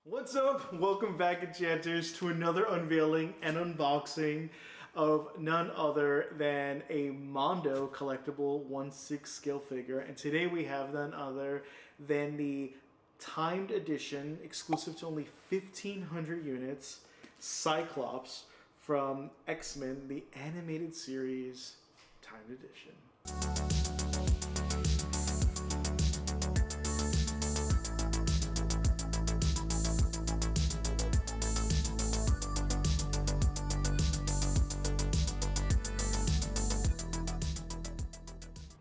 What's up? Welcome back, enchanters, to another unveiling and unboxing of none other than a Mondo Collectible 1/6 scale figure. And today we have none other than the Timed Edition, exclusive to only 1,500 units, Cyclops from X-Men, the animated series, Timed Edition.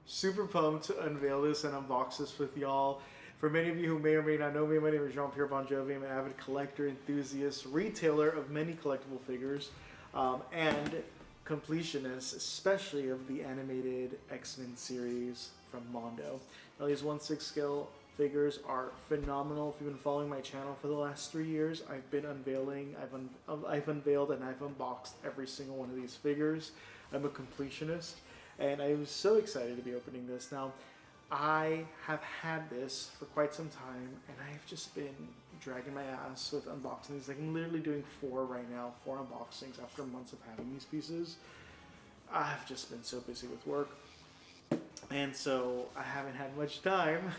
Super pumped to unveil this and unbox this with y'all. For many of you who may or may not know me, my name is Jean-Pierre Bon Jovi. I'm an avid collector, enthusiast, retailer of many collectible figures, and completionist, especially of the animated X-Men series from Mondo. Now, these 1/6 scale figures are phenomenal. If you've been following my channel for the last 3 years, I've been unveiling, I've unveiled and I've unboxed every single one of these figures. I'm a completionist. And I was so excited to be opening this. Now, I have had this for quite some time, and I've just been dragging my ass with unboxing these. Like, I'm literally doing 4 right now, 4 unboxings after months of having these pieces. I've just been so busy with work, and so I haven't had much time.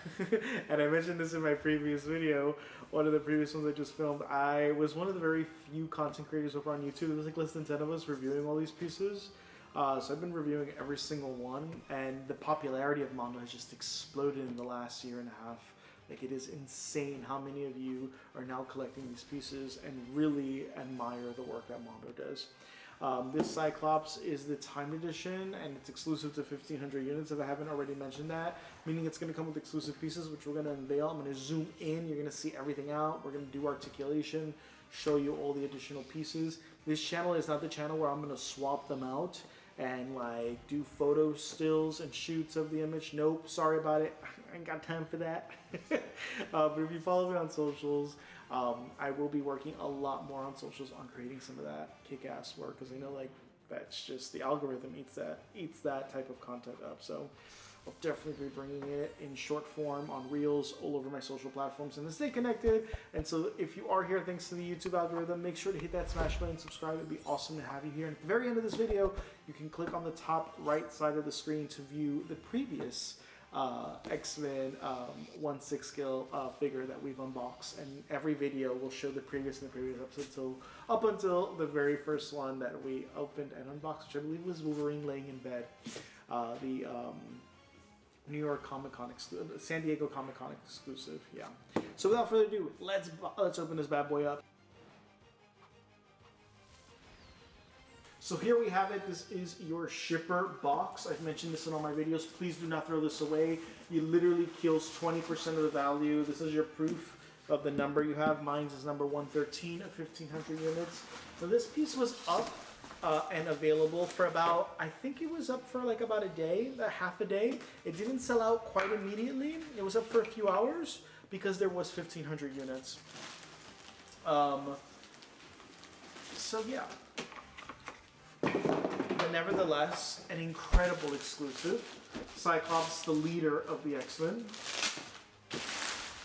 And I mentioned this in my previous video, one of the previous ones I just filmed. I was one of the very few content creators over on YouTube. There was like less than 10 of us reviewing all these pieces. So I've been reviewing every single one, and the popularity of Mondo has just exploded in the last year and a half. Like, it is insane how many of you are now collecting these pieces and really admire the work that Mondo does. This Cyclops is the Timed Edition, and it's exclusive to 1,500 units, if I haven't already mentioned that, meaning it's going to come with exclusive pieces, which we're going to unveil. I'm going to zoom in. You're going to see everything out. We're going to do articulation, show you all the additional pieces. This channel is not the channel where I'm going to swap them out and like do photo stills and shoots of the image. Nope, sorry about it. I ain't got time for that. But if you follow me on socials, I will be working a lot more on socials on creating some of that kick-ass work, because I know like that's just the algorithm eats that type of content up. So I'll definitely be bringing it in short form on Reels all over my social platforms and to stay connected. And so if you are here thanks to the YouTube algorithm, make sure to hit that smash button, subscribe. It'd be awesome to have you here. And at the very end of this video, you can click on the top right side of the screen to view the previous X-Men 1/6 scale figure that we've unboxed. And every video will show the previous and the previous episode up until the very first one that we opened and unboxed, which I believe was Wolverine laying in bed. New York Comic-Con exclusive, San Diego Comic-Con exclusive, yeah. So without further ado, let's open this bad boy up. So here we have it. This is your shipper box. I've mentioned this in all my videos. Please do not throw this away. It literally kills 20% of the value. This is your proof of the number you have. Mine is number 113 of 1,500 units. So this piece was up and available for about, I think it was up for like about a day, half a day. It didn't sell out quite immediately. It was up for a few hours because there was 1,500 units. So yeah. But nevertheless, an incredible exclusive. Cyclops, the leader of the X-Men.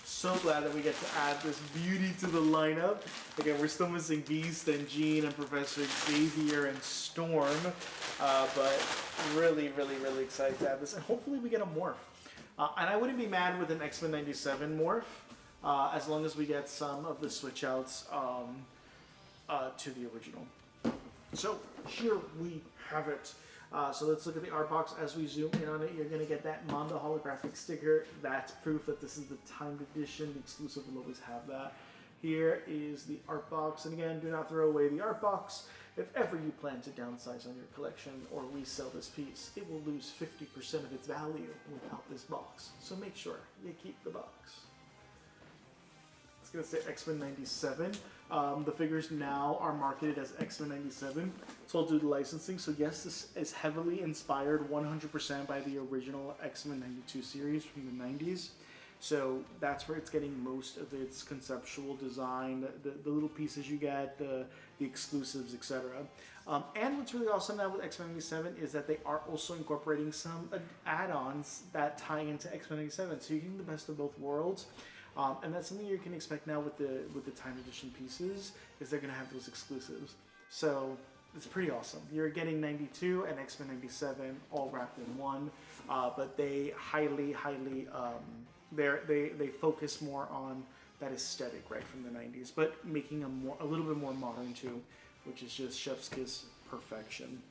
So glad that we get to add this beauty to the lineup. Again, we're still missing Beast and Jean and Professor Xavier and Storm, but really, really, really excited to have this. And hopefully we get a morph. And I wouldn't be mad with an X-Men 97 morph, as long as we get some of the switch outs to the original. So here we have it. So let's look at the art box. As we zoom in on it, you're going to get that Mondo holographic sticker. That's proof that this is the Timed Edition. The exclusive will always have that. Here is the art box. And again, do not throw away the art box. If ever you plan to downsize on your collection or resell this piece, it will lose 50% of its value without this box. So make sure you keep the box. It's going to say X-Men 97. The figures now are marketed as X-Men 97. It's all due to licensing. So yes, this is heavily inspired 100% by the original X-Men 92 series from the 90s. So that's where it's getting most of its conceptual design, the little pieces you get, the exclusives, etc. And what's really awesome now with X-Men 97 is that they are also incorporating some add-ons that tie into X-Men 97. So you're getting the best of both worlds. And that's something you can expect now with the Timed Edition pieces, is they're going to have those exclusives. So it's pretty awesome. You're getting 92 and X-Men 97 all wrapped in one, but they highly they focus more on that aesthetic, right, from the 90s, but making them a little bit more modern too, which is just chef's kiss perfection.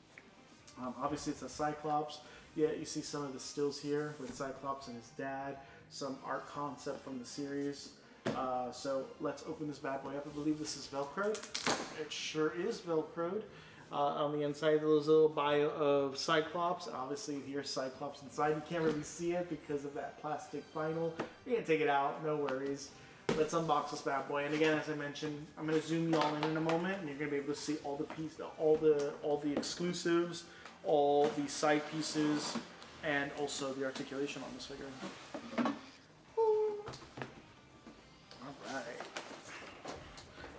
Obviously it's a Cyclops. Yeah, you see some of the stills here with Cyclops and his dad, some art concept from the series. So let's open this bad boy up. I believe this is Velcroed. It sure is Velcroed. On the inside, there's a little bio of Cyclops. Obviously, here's Cyclops inside. You can't really see it because of that plastic vinyl. You can take it out, no worries. Let's unbox this bad boy. And again, as I mentioned, I'm going to zoom you all in a moment, and you're going to be able to see all the pieces, all the exclusives, all the side pieces, and also the articulation on this figure. All right.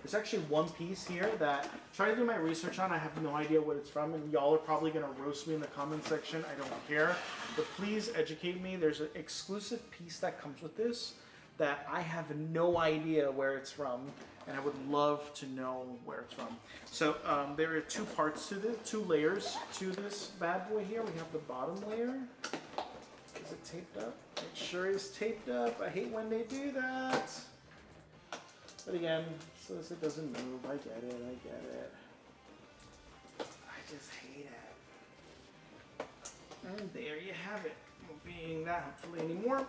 There's actually one piece here that I'm trying to do my research on. I have no idea what it's from, and y'all are probably going to roast me in the comment section. I don't care, but please educate me. There's an exclusive piece that comes with this that I have no idea where it's from, and I would love to know where it's from. So there are two parts to this, two layers to this bad boy here. We have the bottom layer. Is it taped up? It sure is taped up. I hate when they do that. But again, so it doesn't move. I get it, I get it. I just hate it. And there you have it. Won't be eating that hopefully anymore.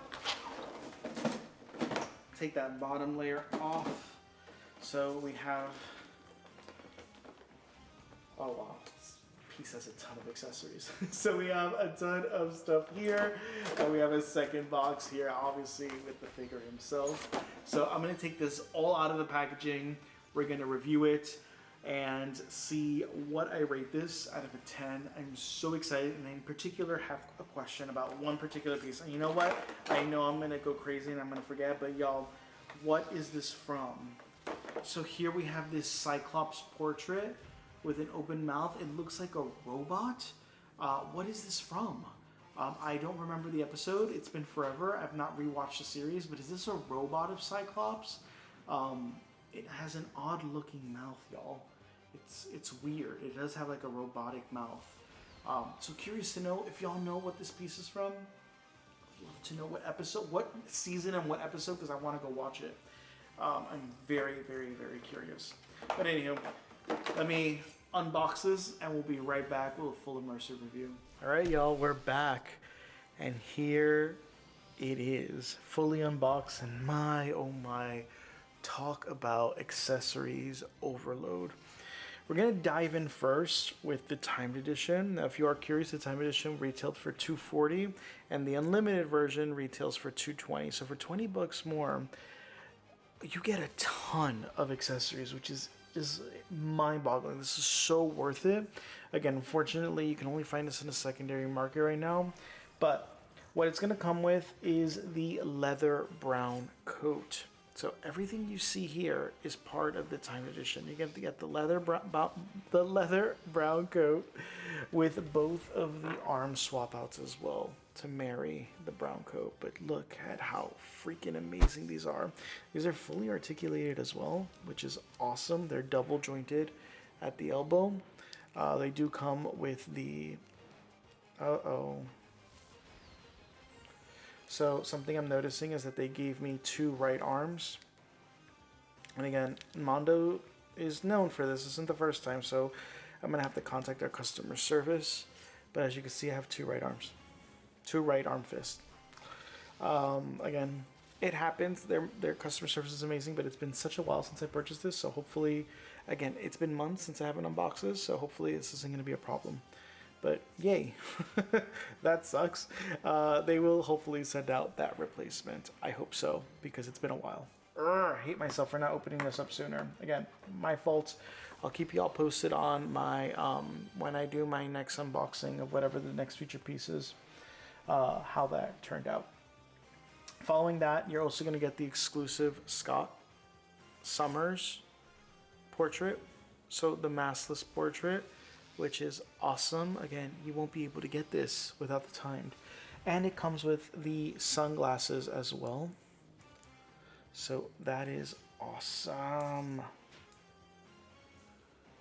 Take that bottom layer off. So we have, oh wow, this piece has a ton of accessories. So we have a ton of stuff here, and we have a second box here, obviously with the figure himself. So I'm gonna take this all out of the packaging. We're gonna review it and see what I rate this out of a 10. I'm so excited, and I in particular have a question about one particular piece. And you know what? I know I'm gonna go crazy and I'm gonna forget, but y'all, what is this from? So here we have this Cyclops portrait with an open mouth. It looks like a robot. What is this from? I don't remember the episode. It's been forever. I've not rewatched the series, but is this a robot of Cyclops? It has an odd looking mouth, y'all. It's weird. It does have like a robotic mouth. So curious to know if y'all know what this piece is from. I'd love to know what episode, what season and what episode, because I want to go watch it. I'm very, very, very curious. But anywho, let me unbox this and we'll be right back with a full immersive review. All right, y'all, we're back. And here it is, fully unboxed. And my, oh my, talk about accessories overload. We're gonna dive in first with the Timed Edition. Now, if you are curious, the Timed Edition retailed for $240, and the Unlimited version retails for $220. So for 20 bucks more, you get a ton of accessories, which is mind-boggling. This is so worth it. Again, unfortunately, you can only find this in a secondary market right now, but what it's gonna come with is the leather brown coat. So everything you see here is part of the Timed Edition. You're going to get the leather brown coat with both of the arm swap outs as well to marry the brown coat. But look at how freaking amazing these are. These are fully articulated as well, which is awesome. They're double jointed at the elbow. They do come with the, So something I'm noticing is that they gave me two right arms. And again, Mondo is known for this. This isn't the first time, so I'm going to have to contact their customer service. But as you can see, I have two right arms. Two right arm fists. Again, it happens. Their customer service is amazing, but it's been such a while since I purchased this. So hopefully, again, it's been months since I haven't unboxed this. So hopefully this isn't going to be a problem. But yay, that sucks. They will hopefully send out that replacement. I hope so, because it's been a while. I hate myself for not opening this up sooner. Again, my fault. I'll keep you all posted on my when I do my next unboxing of whatever the next feature piece is, how that turned out. Following that, you're also going to get the exclusive Scott Summers portrait. So the maskless portrait, which is awesome. Again, you won't be able to get this without the Timed. And it comes with the sunglasses as well. So that is awesome.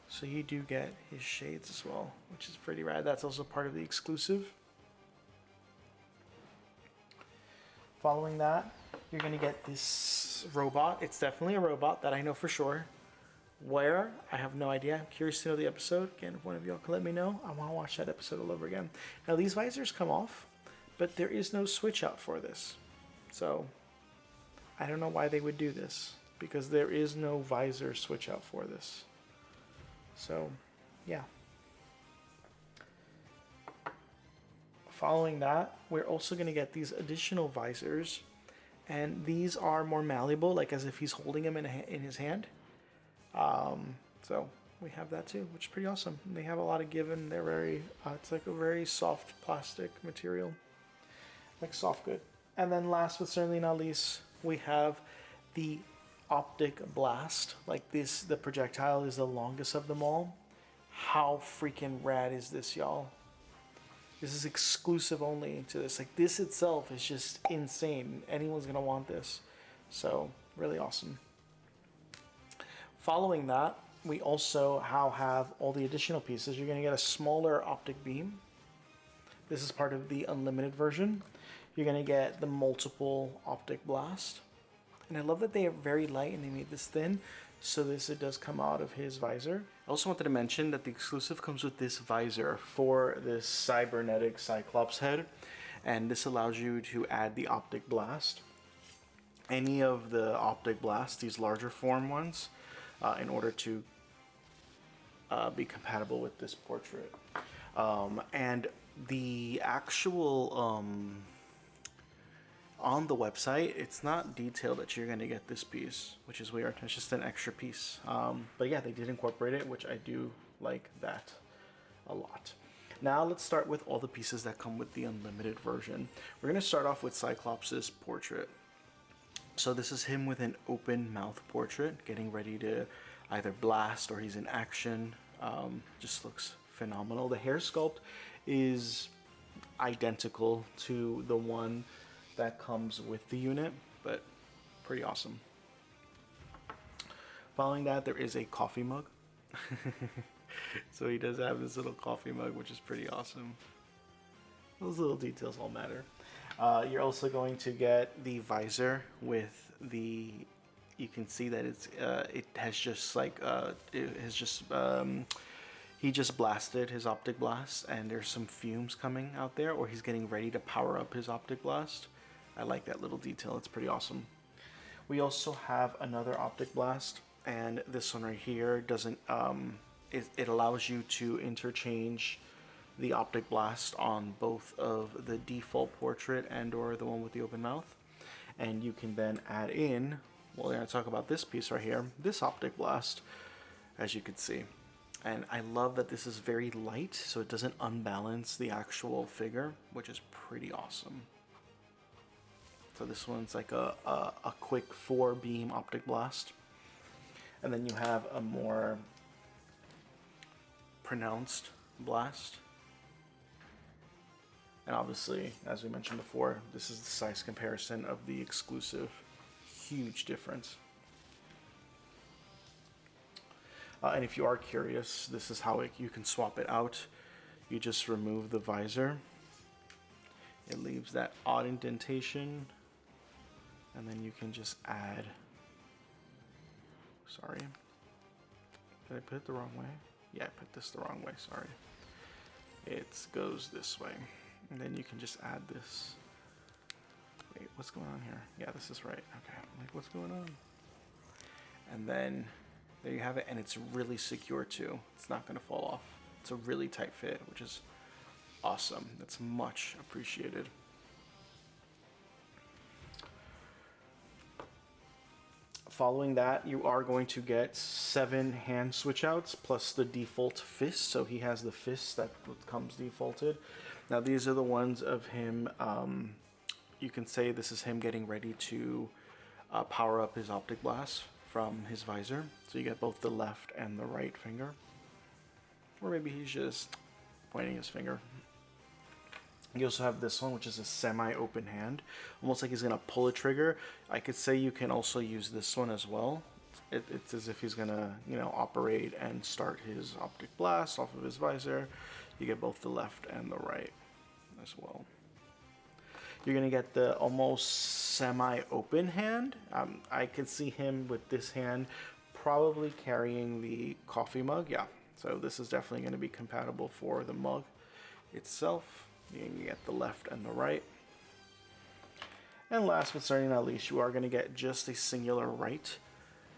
So you do get his shades as well, which is pretty rad. That's also part of the exclusive. Following that, you're gonna get this robot. It's definitely a robot, that I know for sure. Where? I have no idea. I'm curious to know the episode. Again, if one of y'all can let me know, I want to watch that episode all over again. Now, these visors come off, but there is no switch out for this. So, I don't know why they would do this, because there is no visor switch out for this. So, yeah. Following that, we're also going to get these additional visors, and these are more malleable, like as if he's holding them in his hand. So we have that too, which is pretty awesome. And they have a lot of give, and they're very, it's like a very soft plastic material, like soft good. And then last but certainly not least, we have the optic blast. Like this, the projectile is the longest of them all. How freaking rad is this, y'all? This is exclusive only to this. Like this itself is just insane. Anyone's gonna want this. So really awesome. Following that, we also have all the additional pieces. You're going to get a smaller optic beam. This is part of the unlimited version. You're going to get the multiple optic blast. And I love that they are very light and they made this thin, so it does come out of his visor. I also wanted to mention that the exclusive comes with this visor for this cybernetic Cyclops head. And this allows you to add the optic blast. Any of the optic blasts, these larger form ones, in order to be compatible with this portrait. And the actual, on the website, it's not detailed that you're going to get this piece, which is weird. It's just an extra piece. But yeah, they did incorporate it, which I do like that a lot. Now let's start with all the pieces that come with the unlimited version. We're going to start off with Cyclops' portrait. So this is him with an open mouth portrait, getting ready to either blast or he's in action. Just looks phenomenal. The hair sculpt is identical to the one that comes with the unit, but pretty awesome. Following that, there is a coffee mug. So he does have this little coffee mug, which is pretty awesome. Those little details all matter. You're also going to get the visor with the, you can see that it has just like, he just blasted his optic blast and there's some fumes coming out there, or he's getting ready to power up his optic blast. I like that little detail, it's pretty awesome. We also have another optic blast, and this one right here doesn't, it allows you to interchange the optic blast on both of the default portrait and or the one with the open mouth, and you can then add in, well, we're going to talk about this piece right here, this optic blast, as you can see. And I love that this is very light, so it doesn't unbalance the actual figure, which is pretty awesome. So this one's like a quick 4-beam optic blast, and then you have a more pronounced blast. And obviously, as we mentioned before, this is the size comparison of the exclusive. Huge difference. And if you are curious, this is how you can swap it out. You just remove the visor. It leaves that odd indentation. And then you can just add... Sorry. Did I put it the wrong way? Yeah, I put this the wrong way, sorry. It goes this way. And then you can just add this. Wait, what's going on here? Yeah, this is right. Okay, I'm like, what's going on? And then there you have it, and it's really secure too. It's not going to fall off. It's a really tight fit, which is awesome. That's much appreciated. Following that, you are going to get 7 hand switch outs plus the default fist. So he has the fist that comes defaulted. Now these are the ones of him, you can say this is him getting ready to power up his optic blast from his visor. So you get both the left and the right finger. Or maybe he's just pointing his finger. You also have this one, which is a semi-open hand, almost like he's gonna pull a trigger. I could say you can also use this one as well. It's as if he's gonna, you know, operate and start his optic blast off of his visor. You get both the left and the right as well. You're gonna get the almost semi-open hand. I could see him with this hand probably carrying the coffee mug. Yeah, so this is definitely going to be compatible for the mug itself. You can get the left and the right. And last but certainly not least, you are going to get just a singular right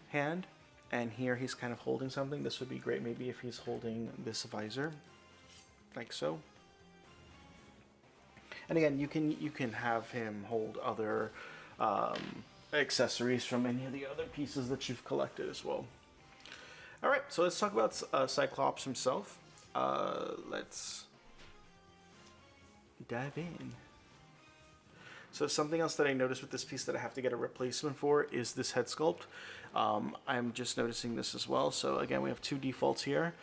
hand. And here he's kind of holding something. This would be great maybe if he's holding this visor, like so. And again, you can have him hold other accessories from any of the other pieces that you've collected as well. All right, so let's talk about Cyclops himself. Let's dive in. So something else that I noticed with this piece that I have to get a replacement for is this head sculpt. I'm just noticing this as well. So again, we have two defaults here.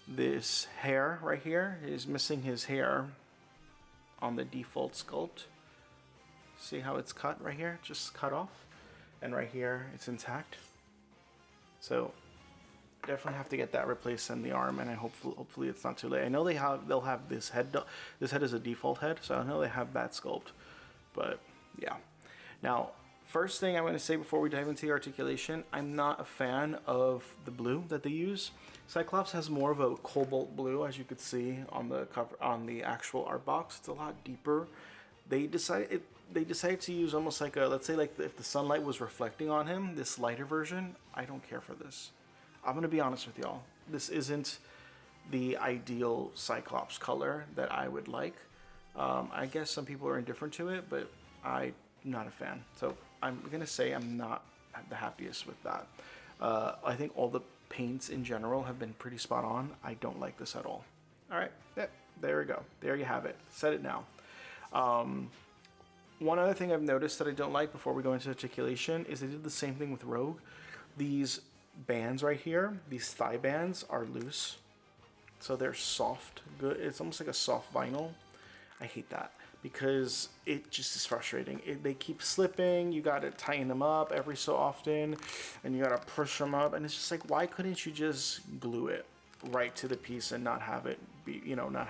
This hair right here is missing his hair on the default sculpt. See how it's cut right here? Just cut off. And right here, it's intact. So definitely have to get that replaced in the arm, and hopefully it's not too late. I know they'll have this head. This head is a default head, so I know they have that sculpt. But yeah. Now, first thing I'm going to say before we dive into the articulation, I'm not a fan of the blue that they use. Cyclops has more of a cobalt blue, as you could see on the cover, on the actual art box. It's a lot deeper. They decided to use almost like a, let's say like if the sunlight was reflecting on him, this lighter version. I don't care for this. I'm gonna be honest with y'all. This isn't the ideal Cyclops color that I would like. I guess some people are indifferent to it, but I'm not a fan. So I'm gonna say I'm not the happiest with that. I think all the paints in general have been pretty spot on. I don't like this at all. All right, there we go. There you have it. Said it now. One other thing I've noticed that I don't like before we go into articulation is they did the same thing with Rogue. These bands right here, these thigh bands are loose. So they're soft, good. It's almost like a soft vinyl. I hate that because it just is frustrating. They keep slipping. You got to tighten them up every so often and you got to push them up. And it's just like, why couldn't you just glue it right to the piece and not have it be, not